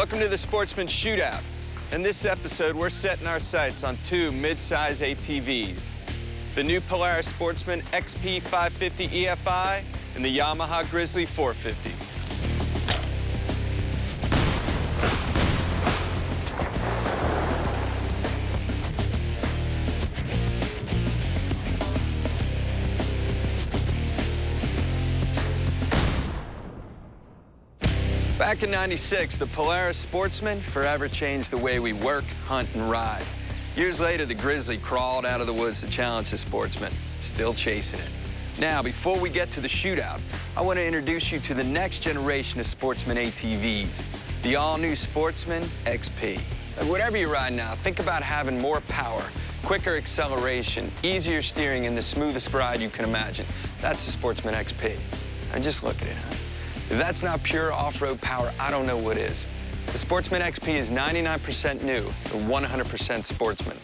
Welcome to the Sportsman Shootout. In this episode, we're setting our sights on two mid-size ATVs, the new Polaris Sportsman XP 550 EFI and the Yamaha Grizzly 450. Back in '96, the Polaris Sportsman forever changed the way we work, hunt, and ride. Years later, the Grizzly crawled out of the woods to challenge the Sportsman, still chasing it. Now, before we get to the shootout, I want to introduce you to the next generation of Sportsman ATVs, the all-new Sportsman XP. And whatever you ride now, think about having more power, quicker acceleration, easier steering, and the smoothest ride you can imagine. That's the Sportsman XP. And just look at it, huh? If that's not pure off-road power, I don't know what is. The Sportsman XP is 99% new and 100% Sportsman.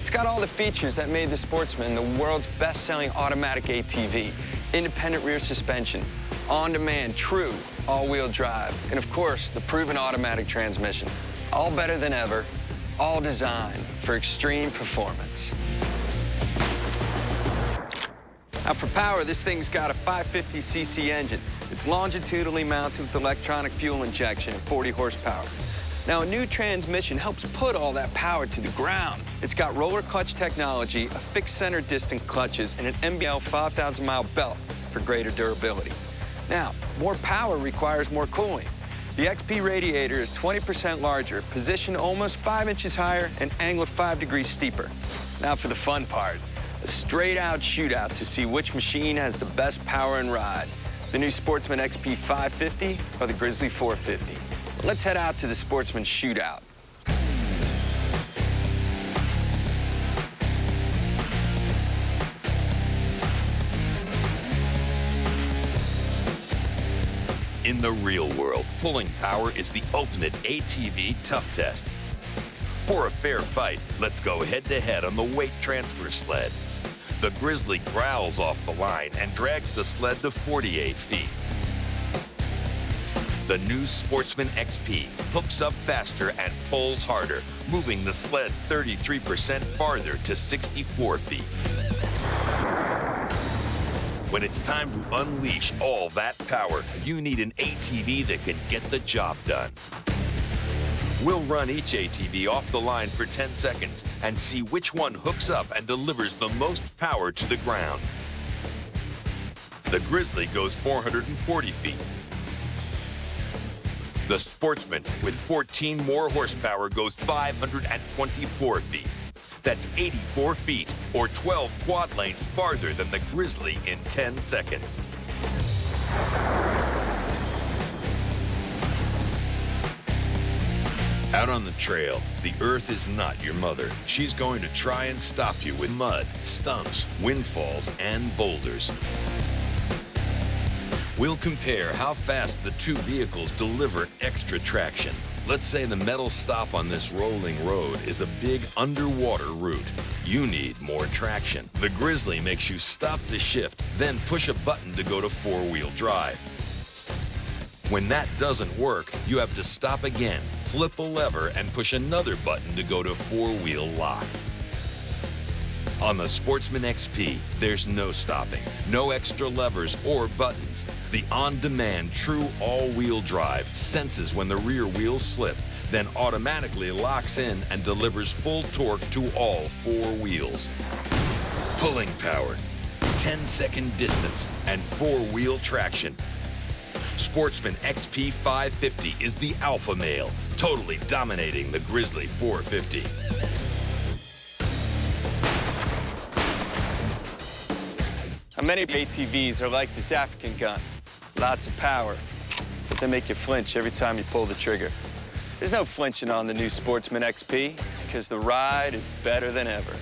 It's got all the features that made the Sportsman the world's best-selling automatic ATV. Independent rear suspension, on-demand, true all-wheel drive, and of course, the proven automatic transmission. All better than ever, all designed for extreme performance. Now for power, this thing's got a 550cc engine. It's longitudinally mounted with electronic fuel injection and 40 horsepower. Now a new transmission helps put all that power to the ground. It's got roller clutch technology, a fixed center distance clutches, and an MBL 5,000-mile belt for greater durability. Now, more power requires more cooling. The XP radiator is 20% larger, positioned almost 5 inches higher, and angled 5 degrees steeper. Now for the fun part. A straight-out shootout to see which machine has the best power and ride, the new Sportsman XP 550 or the Grizzly 450. Let's head out to the Sportsman Shootout. In the real world, pulling power is the ultimate ATV tough test. For a fair fight, let's go head-to-head on the weight transfer sled. The Grizzly growls off the line and drags the sled to 48 feet. The new Sportsman XP hooks up faster and pulls harder, moving the sled 33% farther to 64 feet. When it's time to unleash all that power, you need an ATV that can get the job done. We'll run each ATV off the line for 10 seconds and see which one hooks up and delivers the most power to the ground. The Grizzly goes 440 feet. The Sportsman, with 14 more horsepower, goes 524 feet. That's 84 feet, or 12 quad lanes farther than the Grizzly in 10 seconds. Out on the trail, the earth is not your mother. She's going to try and stop you with mud, stumps, windfalls, and boulders. We'll compare how fast the two vehicles deliver extra traction. Let's say the metal stop on this rolling road is a big underwater route. You need more traction. The Grizzly makes you stop to shift, then push a button to go to four-wheel drive. When that doesn't work, you have to stop again, flip a lever, and push another button to go to four-wheel lock. On the Sportsman XP, there's no stopping, no extra levers or buttons. The on-demand true all-wheel drive senses when the rear wheels slip, then automatically locks in and delivers full torque to all four wheels. Pulling power, 10-second distance, and four-wheel traction. Sportsman XP 550 is the alpha male, totally dominating the Grizzly 450. Many ATVs are like this African gun. Lots of power, but they make you flinch every time you pull the trigger. There's no flinching on the new Sportsman XP because the ride is better than ever.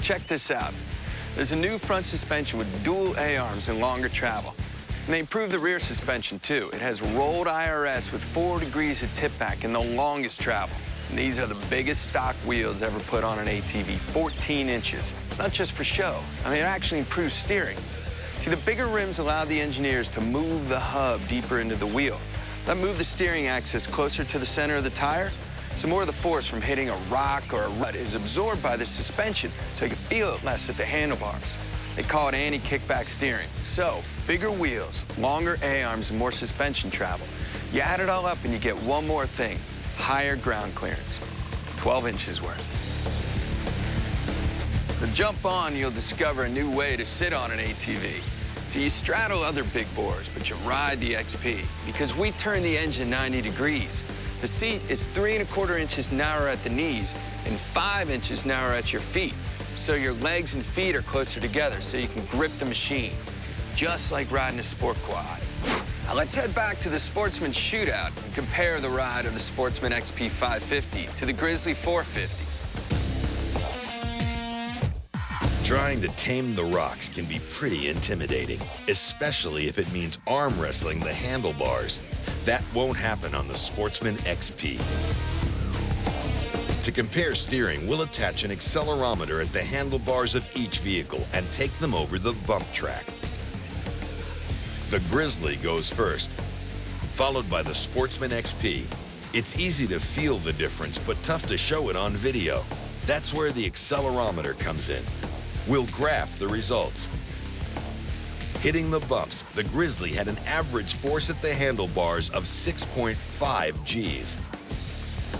Check this out. There's a new front suspension with dual A-arms and longer travel. And they improved the rear suspension, too. It has rolled IRS with 4 degrees of tip back and the longest travel. And these are the biggest stock wheels ever put on an ATV, 14 inches. It's not just for show. I mean, it actually improves steering. See, the bigger rims allow the engineers to move the hub deeper into the wheel. That move the steering axis closer to the center of the tire, so more of the force from hitting a rock or a rut is absorbed by the suspension, so you can feel it less at the handlebars. They call it anti-kickback steering. So, bigger wheels, longer A-arms, and more suspension travel. You add it all up and you get one more thing, higher ground clearance, 12 inches worth. To jump on, you'll discover a new way to sit on an ATV. So you straddle other big bores, but you ride the XP because we turn the engine 90 degrees. The seat is 3¼ inches narrower at the knees and 5 inches narrower at your feet. So your legs and feet are closer together so you can grip the machine, just like riding a sport quad. Now let's head back to the Sportsman Shootout and compare the ride of the Sportsman XP 550 to the Grizzly 450. Trying to tame the rocks can be pretty intimidating, especially if it means arm wrestling the handlebars. That won't happen on the Sportsman XP. To compare steering, we'll attach an accelerometer at the handlebars of each vehicle and take them over the bump track. The Grizzly goes first, followed by the Sportsman XP. It's easy to feel the difference, but tough to show it on video. That's where the accelerometer comes in. We'll graph the results. Hitting the bumps, the Grizzly had an average force at the handlebars of 6.5 Gs.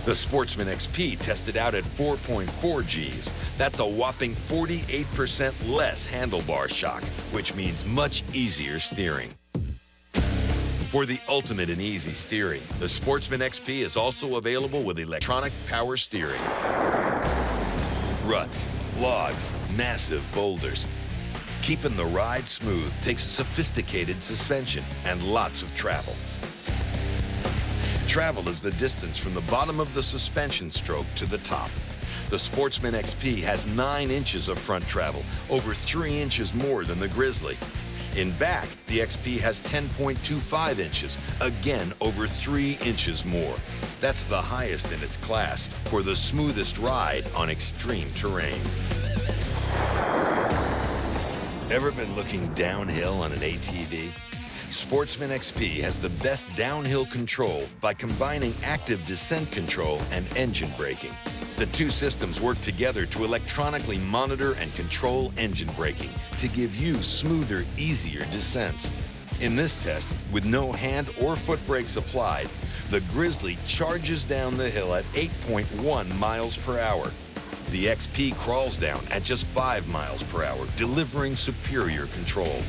The Sportsman XP tested out at 4.4 Gs. That's a whopping 48% less handlebar shock, which means much easier steering. For the ultimate in easy steering, the Sportsman XP is also available with electronic power steering. Ruts, logs, massive boulders. Keeping the ride smooth takes a sophisticated suspension and lots of travel. Travel is the distance from the bottom of the suspension stroke to the top. The Sportsman XP has 9 inches of front travel, over 3 inches more than the Grizzly. In back, the XP has 10.25 inches, again over 3 inches more. That's the highest in its class for the smoothest ride on extreme terrain. Ever been looking downhill on an ATV? Sportsman XP has the best downhill control by combining active descent control and engine braking. The two systems work together to electronically monitor and control engine braking to give you smoother, easier descents. In this test, with no hand or foot brakes applied, the Grizzly charges down the hill at 8.1 miles per hour. The XP crawls down at just 5 miles per hour, delivering superior control.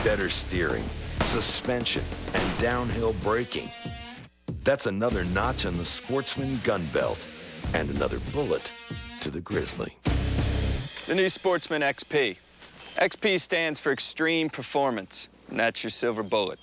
Better steering, suspension, and downhill braking. That's another notch on the Sportsman gun belt, and another bullet to the Grizzly. The new Sportsman XP. XP stands for Extreme Performance, and that's your silver bullet.